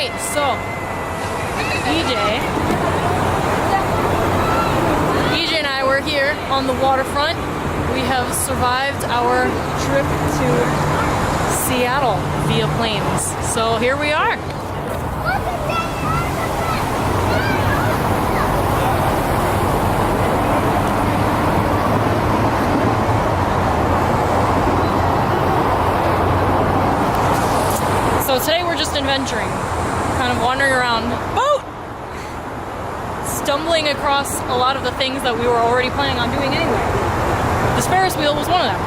Alright, so EJ and I were here on the waterfront. We have survived our trip to Seattle via planes. So here we are. So today we're just adventuring, kind of wandering around, stumbling across a lot of the things that we were already planning on doing anyway. This Ferris wheel was one of them.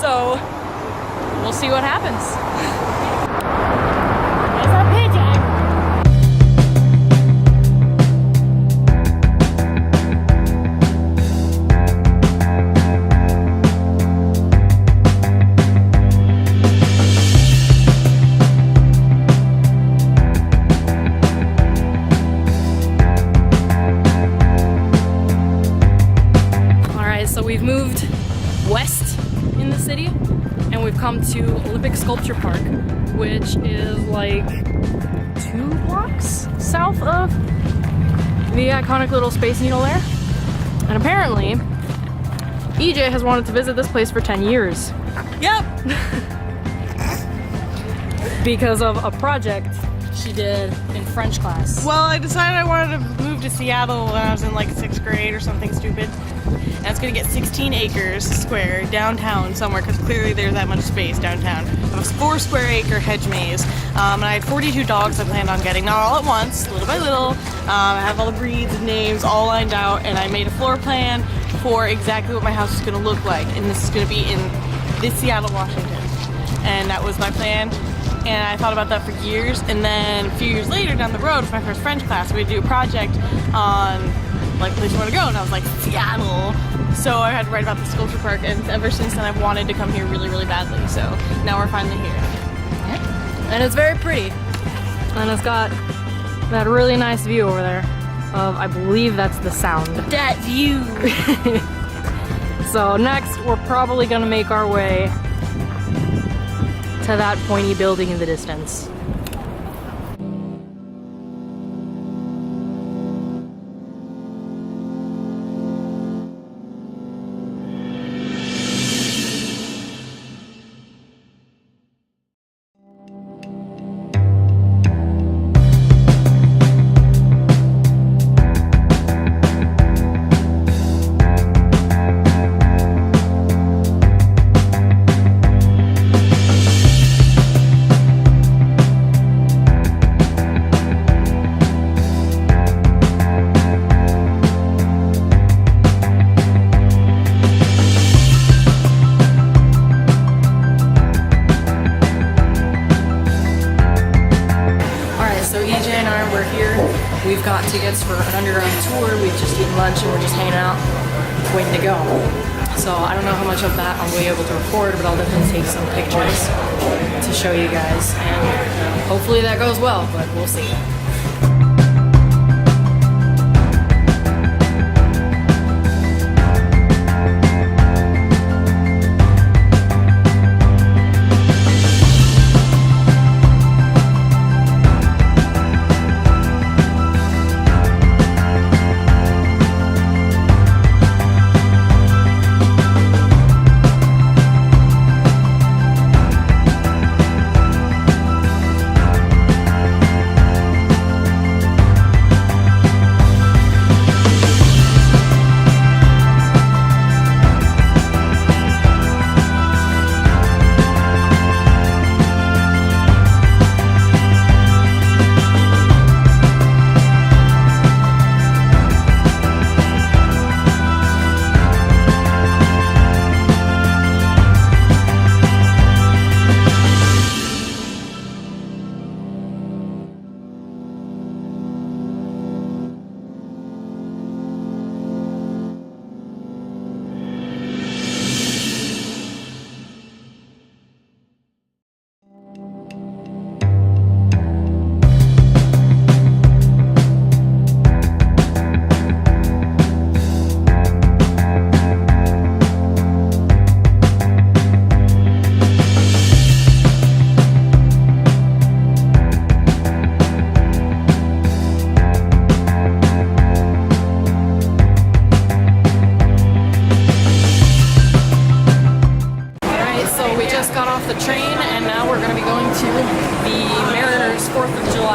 So we'll see what happens. There's a pigeon! So we've moved west in the city and we've come to Olympic Sculpture Park, which is like 2 blocks south of the iconic little Space Needle there. And apparently EJ has wanted to visit this place for 10 years. Yep! Because of a project she did in French class. Well, I decided I wanted to move to Seattle when I was in like 6th grade or something stupid. And it's gonna get 16 acres square downtown somewhere, because clearly there's that much space downtown. It was 4 square acre hedge maze. And I had 42 dogs I planned on getting, not all at once, little by little. I have all the breeds and names all lined out, and I made a floor plan for exactly what my house is gonna look like. And this is gonna be in this Seattle, Washington. And that was my plan. And I thought about that for years, and then a few years later down the road for my first French class, we would do a project on like place you want to go, and I was like, Seattle! So I had to write about the sculpture park, and ever since then I've wanted to come here really, really badly, so now we're finally here. And it's very pretty, and it's got that really nice view over there of, I believe that's the Sound. That view! So next we're probably gonna make our way to that pointy building in the distance. We've got tickets for an underground tour. We've just eaten lunch and we're just hanging out, waiting to go. So I don't know how much of that I'll be able to record, but I'll definitely take some pictures to show you guys. And hopefully that goes well, but we'll see.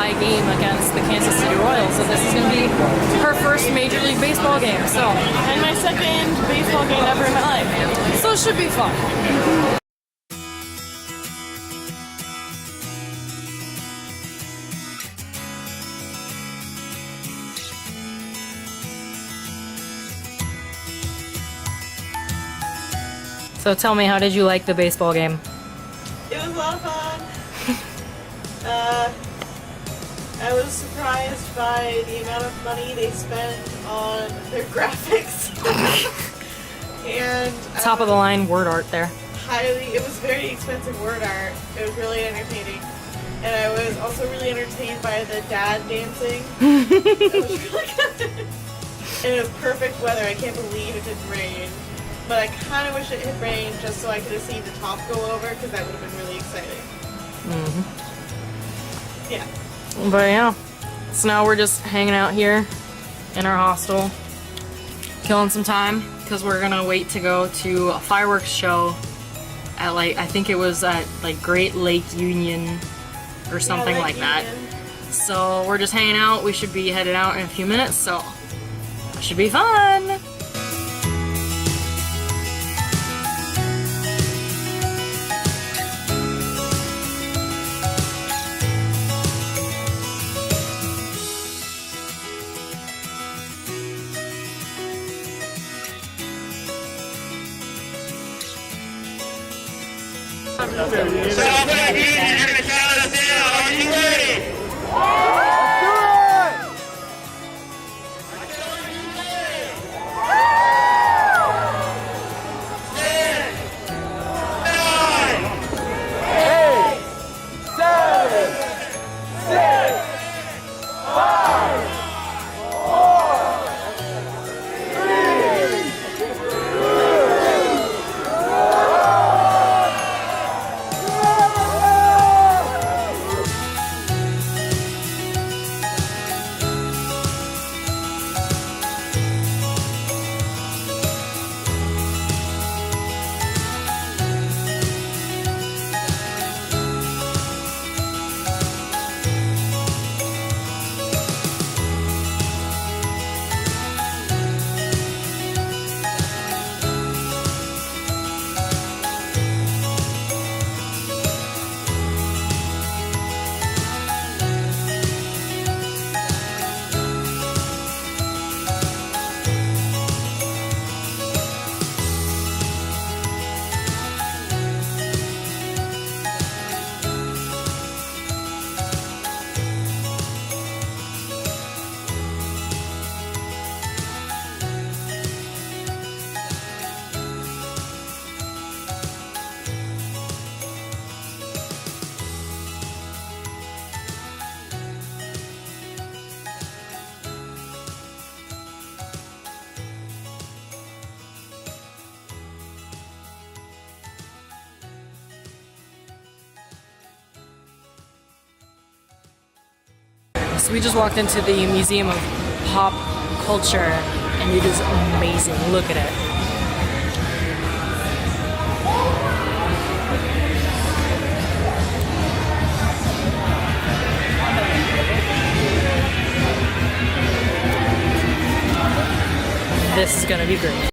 tie game against the Kansas City Royals. So this is going to be her first Major League Baseball game. So, And my second baseball game ever in my life. so it should be fun. So tell me, how did you like the baseball game? It was a lot of fun. I was surprised by the amount of money they spent on their graphics. And Top of the line word art there. it was very expensive word art. It was really entertaining. And I was also really entertained by the dad dancing. It was really good. And it was perfect weather. I can't believe it didn't rain. But I kind of wish it had rained just so I could have seen the top go over, because that would have been really exciting. Yeah. But yeah, so now we're just hanging out here in our hostel, killing some time, because we're gonna wait to go to a fireworks show at like, I think it was at like Great Lake Union or something like that. So we're just hanging out. We should be headed out in a few minutes, so that should be fun. Are you ready? So we just walked into the Museum of Pop Culture, and it is amazing. Look at it. This is gonna be great.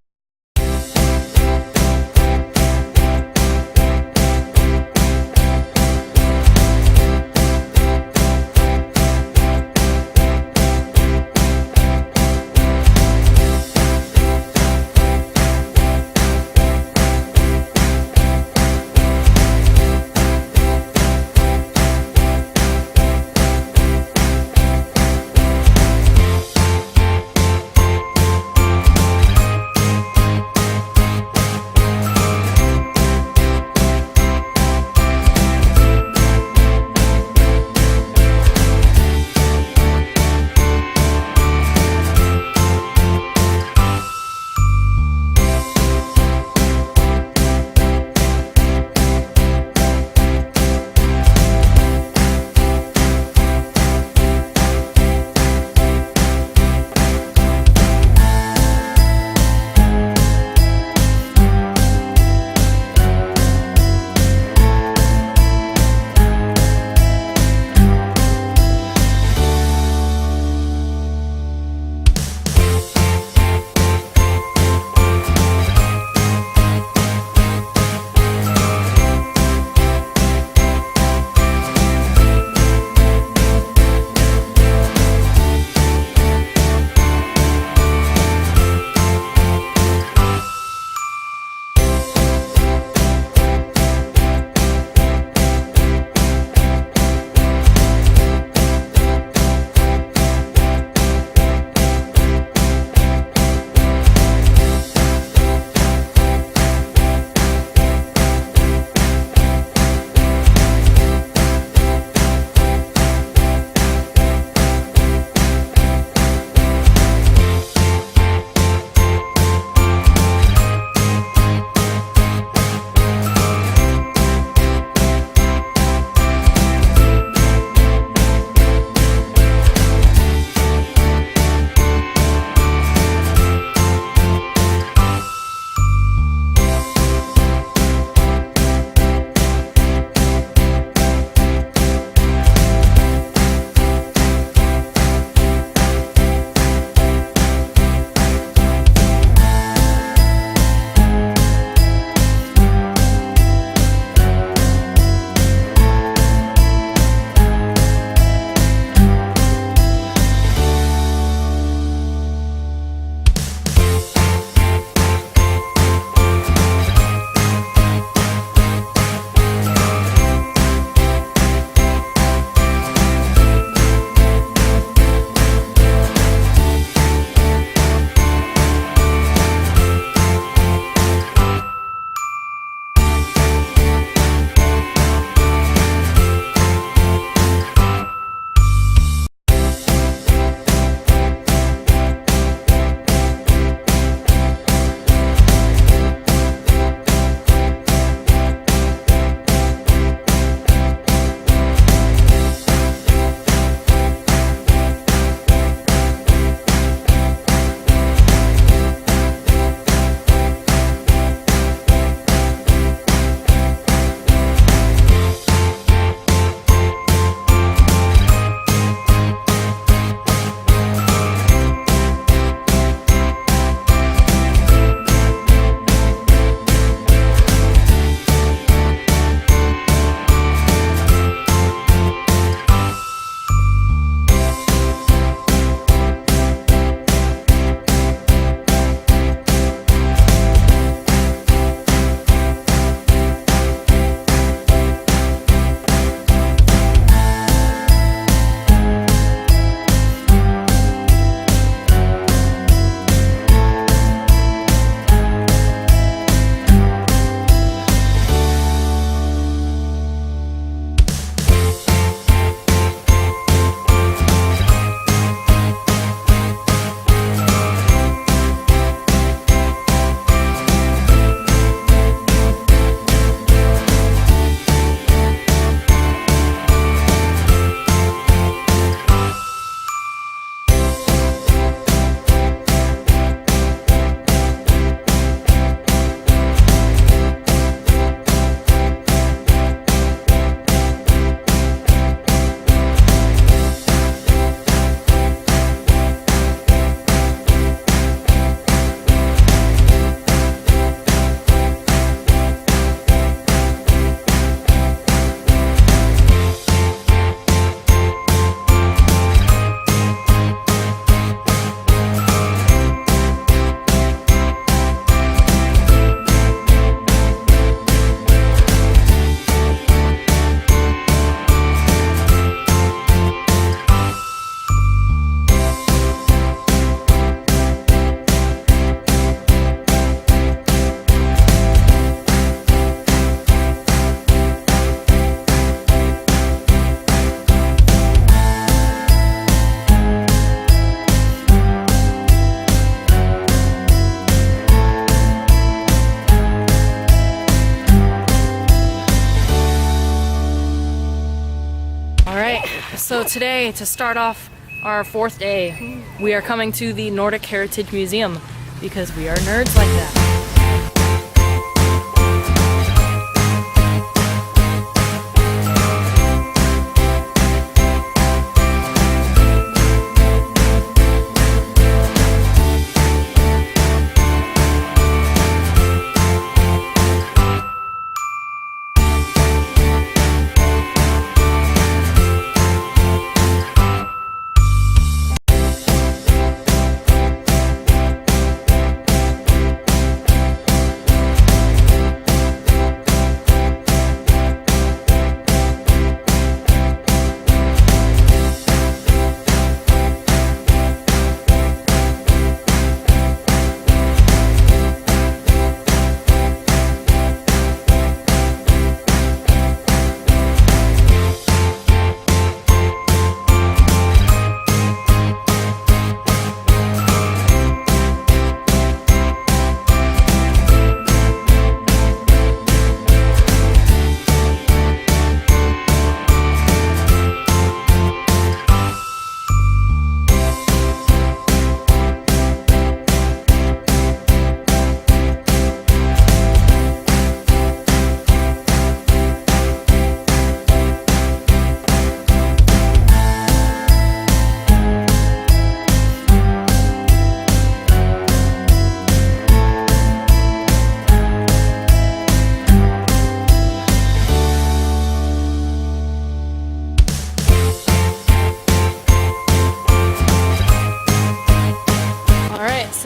So today, to start off our 4th day, we are coming to the Nordic Heritage Museum because we are nerds like that.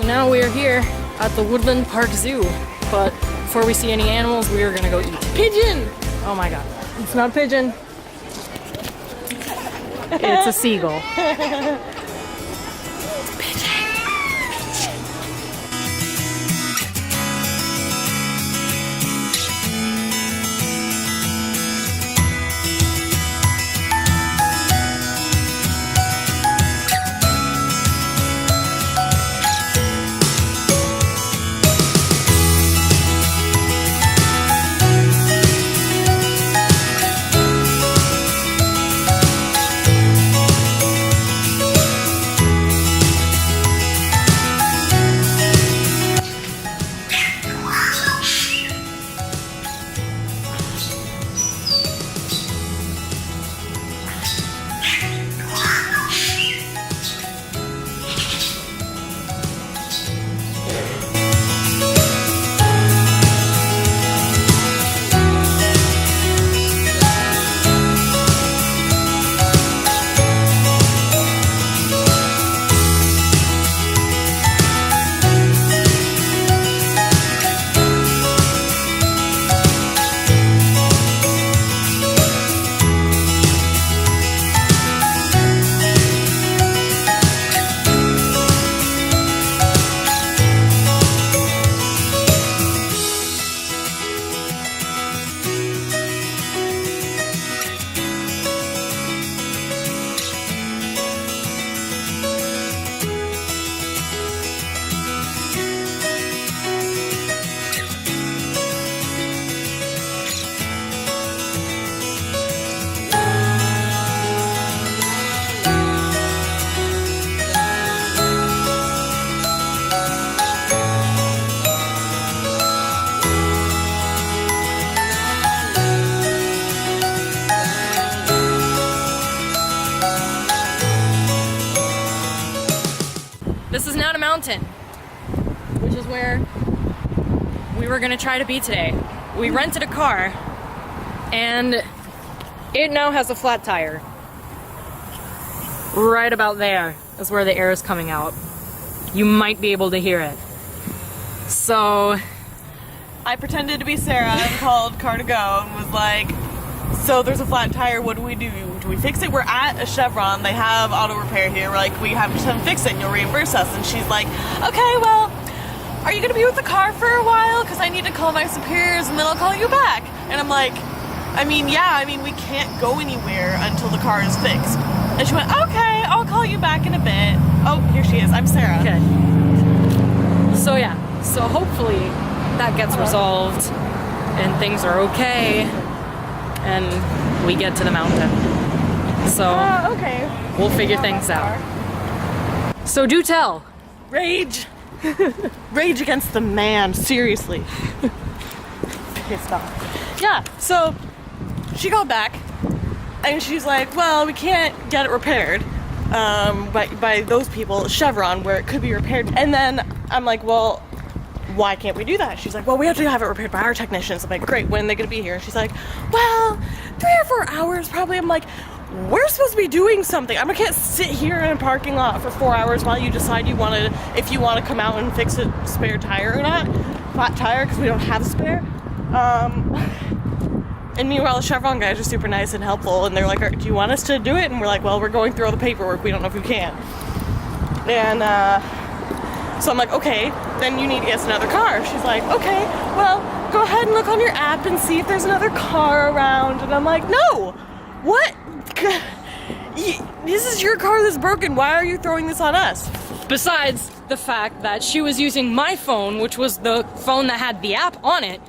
Now we are here at the Woodland Park Zoo, but before we see any animals, we are gonna go eat. Pigeon! Oh my god. It's not a pigeon. It's a seagull. This is not a mountain, which is where we were gonna try to be today. We rented a car, and it now has a flat tire. Right about there is where the air is coming out. You might be able to hear it. So I pretended to be Sarah and called car to go and was like, so there's a flat tire, what do we do? Do we fix it? We're at a Chevron, they have auto repair here. We're like, we have to fix it and you'll reimburse us. And she's like, okay, well, are you gonna be with the car for a while? Because I need to call my superiors and then I'll call you back. And I'm like, we can't go anywhere until the car is fixed. And she went, okay, I'll call you back in a bit. Oh, here she is, I'm Sarah. Okay. So yeah, so hopefully that gets resolved and things are okay and we get to the mountain. So Okay. we'll figure things out. So do tell. Rage. Rage against the man, seriously. Pissed off. Yeah, so she called back and she's like, well, we can't get it repaired by those people, Chevron, where it could be repaired. And then I'm like, well, why can't we do that? She's like, well, we have to have it repaired by our technicians. I'm like, great, when are they gonna be here? And she's like, well, 3 or 4 hours probably. I'm like, we're supposed to be doing something. I can't sit here in a parking lot for 4 hours while you decide if you want to come out and fix a spare tire or not. Flat tire, because we don't have a spare. And meanwhile, the Chevron guys are super nice and helpful, and they're like, do you want us to do it? And we're like, well, we're going through all the paperwork. We don't know if we can. And so I'm like, okay, then you need to get us another car. She's like, okay, well, go ahead and look on your app and see if there's another car around. And I'm like, no, what? This is your car that's broken. Why are you throwing this on us? Besides the fact that she was using my phone, which was the phone that had the app on it,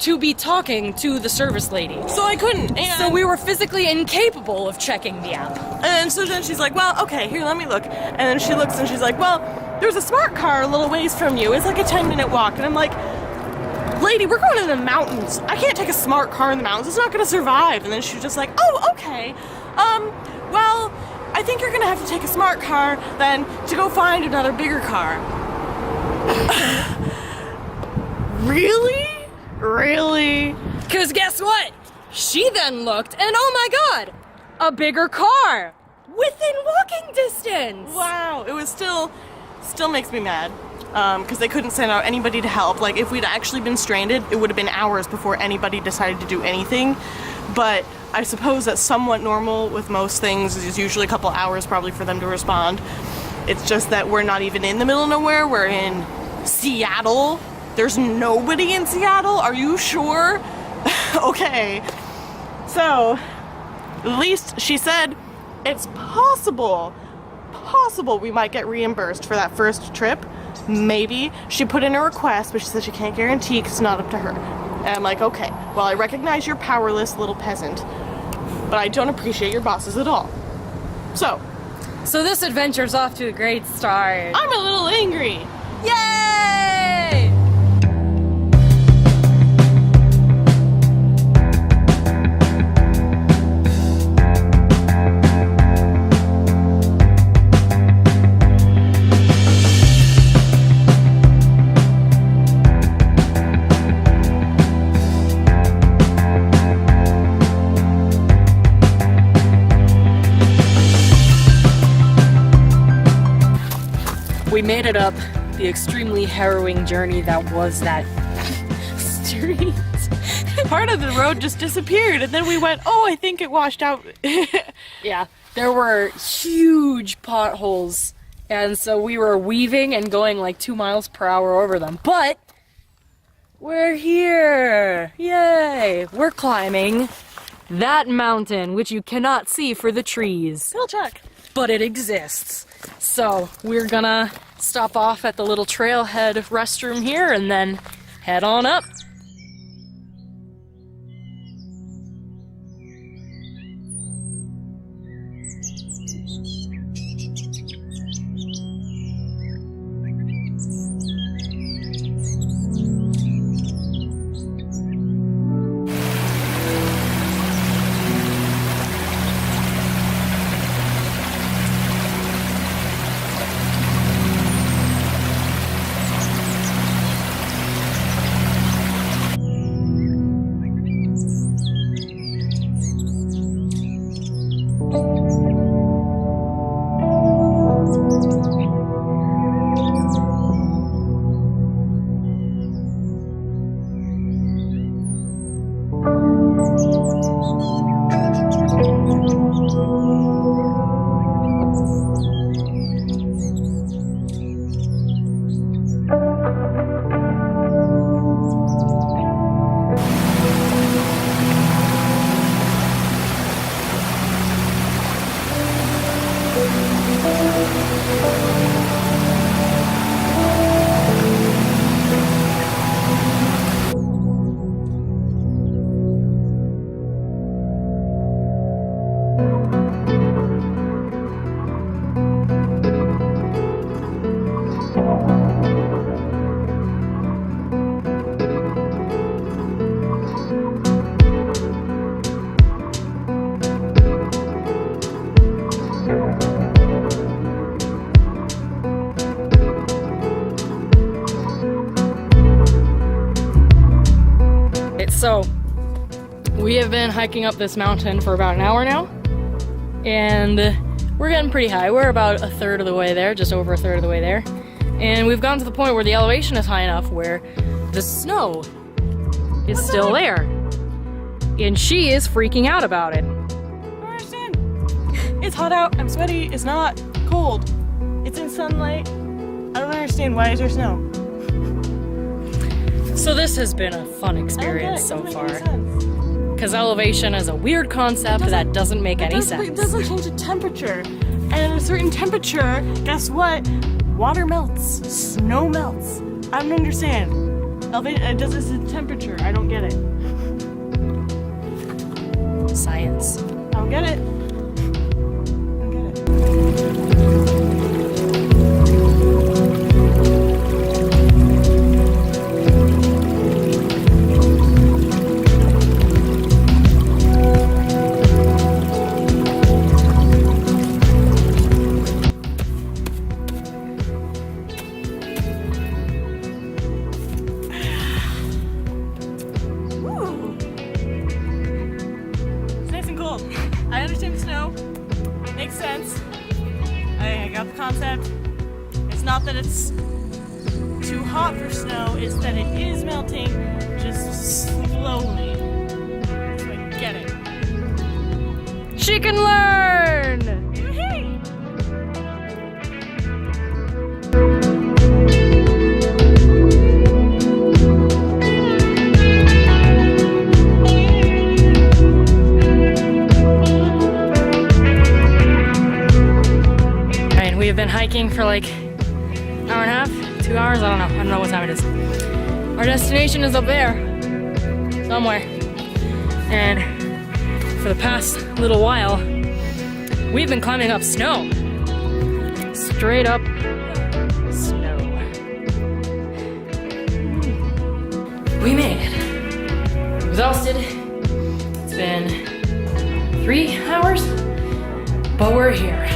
to be talking to the service lady. So I couldn't. And So we were physically incapable of checking the app. And so then she's like, well, okay, here, let me look. And then she looks and she's like, well, there's a smart car a little ways from you. It's like a 10-minute walk. And I'm like, lady, we're going in the mountains. I can't take a smart car in the mountains. It's not going to survive. And then she was just like, oh, okay. Well, I think you're going to have to take a smart car then to go find another bigger car. Really? Really? Because guess what? She then looked, and oh my god, a bigger car within walking distance. Wow, it was still makes me mad. Because they couldn't send out anybody to help. Like, if we'd actually been stranded, it would have been hours before anybody decided to do anything. But I suppose that's somewhat normal with most things. It's usually a couple hours probably for them to respond. It's just that we're not even in the middle of nowhere. We're in Seattle. There's nobody in Seattle? Are you sure? Okay. So, at least she said it's possible we might get reimbursed for that first trip. Maybe. She put in a request, but she said she can't guarantee because it's not up to her. And I'm like, okay, well, I recognize you're powerless little peasant, but I don't appreciate your bosses at all. So this adventure's off to a great start. I'm a little angry. Yay! We made it up the extremely harrowing journey that was that street. Part of the road just disappeared, and then we went, oh, I think it washed out. Yeah, there were huge potholes, and so we were weaving and going like 2 miles per hour over them. But we're here! Yay! We're climbing that mountain, which you cannot see for the trees. We'll check. But it exists. So we're gonna stop off at the little trailhead restroom here and then head on up. So, we have been hiking up this mountain for about an hour now, and we're getting pretty high. We're about a third of the way there, just over a third of the way there. And we've gotten to the point where the elevation is high enough where the snow is still there. And she is freaking out about it. I don't understand. It's hot out, I'm sweaty, it's not cold. It's in sunlight. I don't understand, why is there snow? So this has been a fun experience so far. Sense. Because elevation is a weird concept that doesn't make any sense. It doesn't change the temperature. And at a certain temperature, guess what? Water melts. Snow melts. I don't understand. Elevation, it does this in temperature. I don't get it. Science. I don't get it. I don't get it. I understand the snow. Makes sense. I got the concept. It's not that it's too hot for snow, it's that it is melting just slowly. So I get it. She can learn! Hey! We have been hiking for like an hour and a half, 2 hours, I don't know what time it is. Our destination is up there, somewhere. And for the past little while, we've been climbing up snow. Straight up snow. We made it. Exhausted. It's been 3 hours, but we're here.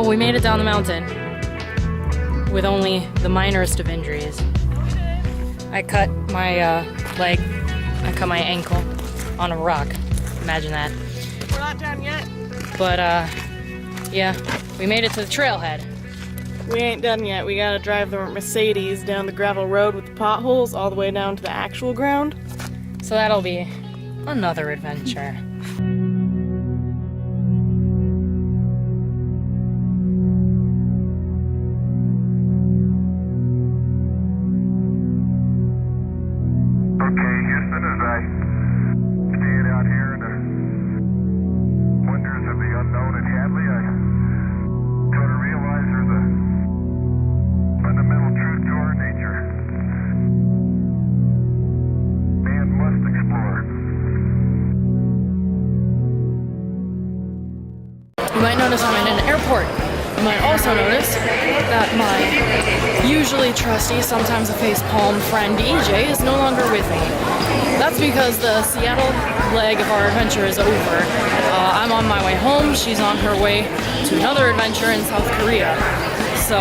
We made it down the mountain with only the minorest of injuries. I cut my leg, I cut my ankle on a rock. Imagine that. We're not down yet. But yeah, we made it to the trailhead. We ain't done yet. We gotta drive the Mercedes down the gravel road with the potholes all the way down to the actual ground. So that'll be another adventure. You might notice I'm in an airport. You might also notice that my usually trusty, sometimes a facepalm friend EJ is no longer with me. That's because the Seattle leg of our adventure is over. I'm on my way home, she's on her way to another adventure in South Korea. So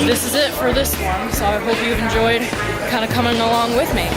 this is it for this one, so I hope you've enjoyed kind of coming along with me.